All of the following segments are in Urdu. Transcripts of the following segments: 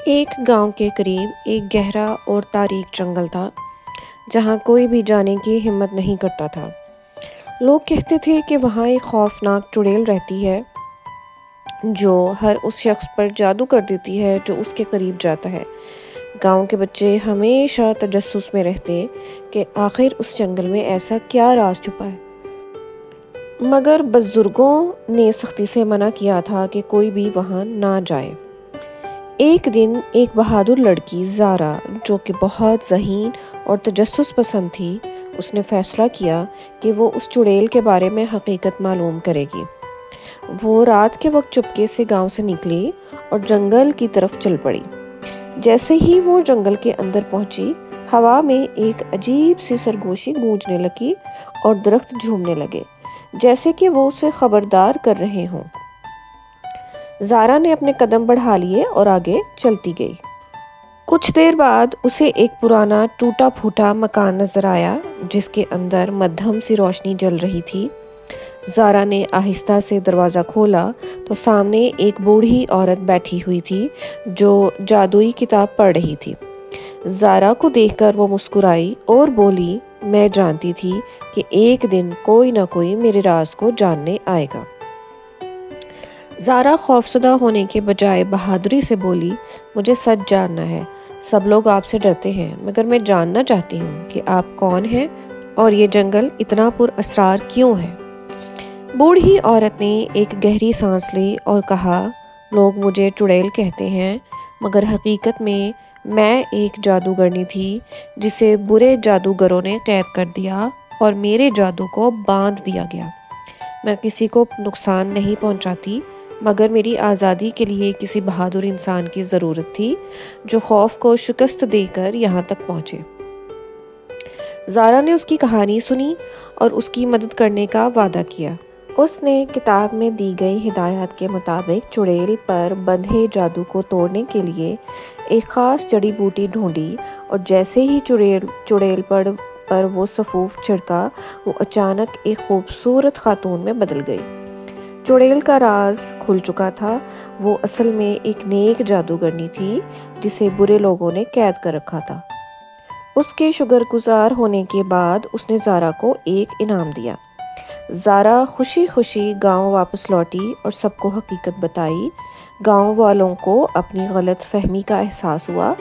ایک گاؤں کے قریب ایک گہرا اور تاریک جنگل تھا جہاں کوئی بھی جانے کی ہمت نہیں کرتا تھا۔ لوگ کہتے تھے کہ وہاں ایک خوفناک چڑیل رہتی ہے جو ہر اس شخص پر جادو کر دیتی ہے جو اس کے قریب جاتا ہے۔ گاؤں کے بچے ہمیشہ تجسس میں رہتے کہ آخر اس جنگل میں ایسا کیا راز چھپا ہے، مگر بزرگوں نے سختی سے منع کیا تھا کہ کوئی بھی وہاں نہ جائے۔ ایک دن ایک بہادر لڑکی زارا جو کہ بہت ذہین اور تجسس پسند تھی، اس نے فیصلہ کیا کہ وہ اس چڑیل کے بارے میں حقیقت معلوم کرے گی۔ وہ رات کے وقت چپکے سے گاؤں سے نکلی اور جنگل کی طرف چل پڑی۔ جیسے ہی وہ جنگل کے اندر پہنچی، ہوا میں ایک عجیب سی سرگوشی گونجنے لگی اور درخت جھومنے لگے جیسے کہ وہ اسے خبردار کر رہے ہوں۔ زارا نے اپنے قدم بڑھا لیے اور آگے چلتی گئی۔ کچھ دیر بعد اسے ایک پرانا ٹوٹا پھوٹا مکان نظر آیا جس کے اندر مدھم سی روشنی جل رہی تھی۔ زارا نے آہستہ سے دروازہ کھولا تو سامنے ایک بوڑھی عورت بیٹھی ہوئی تھی جو جادوئی کتاب پڑھ رہی تھی۔ زارا کو دیکھ کر وہ مسکرائی اور بولی، میں جانتی تھی کہ ایک دن کوئی نہ کوئی میرے راز کو جاننے آئے گا۔ زارا خوفزدہ ہونے کے بجائے بہادری سے بولی، مجھے سچ جاننا ہے۔ سب لوگ آپ سے ڈرتے ہیں مگر میں جاننا چاہتی ہوں کہ آپ کون ہیں اور یہ جنگل اتنا پر اسرار کیوں ہے۔ بوڑھی عورت نے ایک گہری سانس لی اور کہا، لوگ مجھے چڑیل کہتے ہیں مگر حقیقت میں ایک جادوگرنی تھی جسے برے جادوگروں نے قید کر دیا اور میرے جادو کو باندھ دیا گیا۔ میں کسی کو نقصان نہیں پہنچاتی مگر میری آزادی کے لیے کسی بہادر انسان کی ضرورت تھی جو خوف کو شکست دے کر یہاں تک پہنچے۔ زارا نے اس کی کہانی سنی اور اس کی مدد کرنے کا وعدہ کیا۔ اس نے کتاب میں دی گئی ہدایات کے مطابق چڑیل پر بندھے جادو کو توڑنے کے لیے ایک خاص جڑی بوٹی ڈھونڈی اور جیسے ہی چڑیل پر وہ سفوف چھڑکا، وہ اچانک ایک خوبصورت خاتون میں بدل گئی۔ چڑیل کا راز کھل چکا تھا، وہ اصل میں ایک نیک جادوگرنی تھی جسے برے لوگوں نے قید کر رکھا تھا۔ اس کے شکر گزار ہونے کے بعد اس نے زارا کو ایک انعام دیا۔ زارا خوشی خوشی گاؤں واپس لوٹی اور سب کو حقیقت بتائی۔ گاؤں والوں کو اپنی غلط فہمی کا احساس ہوا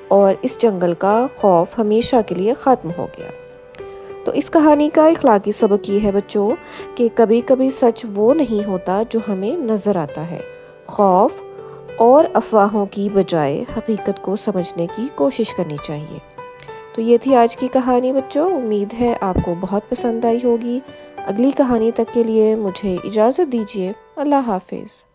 اور اس جنگل کا خوف ہمیشہ کے لیے ختم ہو گیا۔ تو اس کہانی کا اخلاقی سبق یہ ہے بچوں کہ کبھی کبھی سچ وہ نہیں ہوتا جو ہمیں نظر آتا ہے۔ خوف اور افواہوں کی بجائے حقیقت کو سمجھنے کی کوشش کرنی چاہیے۔ تو یہ تھی آج کی کہانی بچوں، امید ہے آپ کو بہت پسند آئی ہوگی۔ اگلی کہانی تک کے لیے مجھے اجازت دیجیے۔ اللہ حافظ۔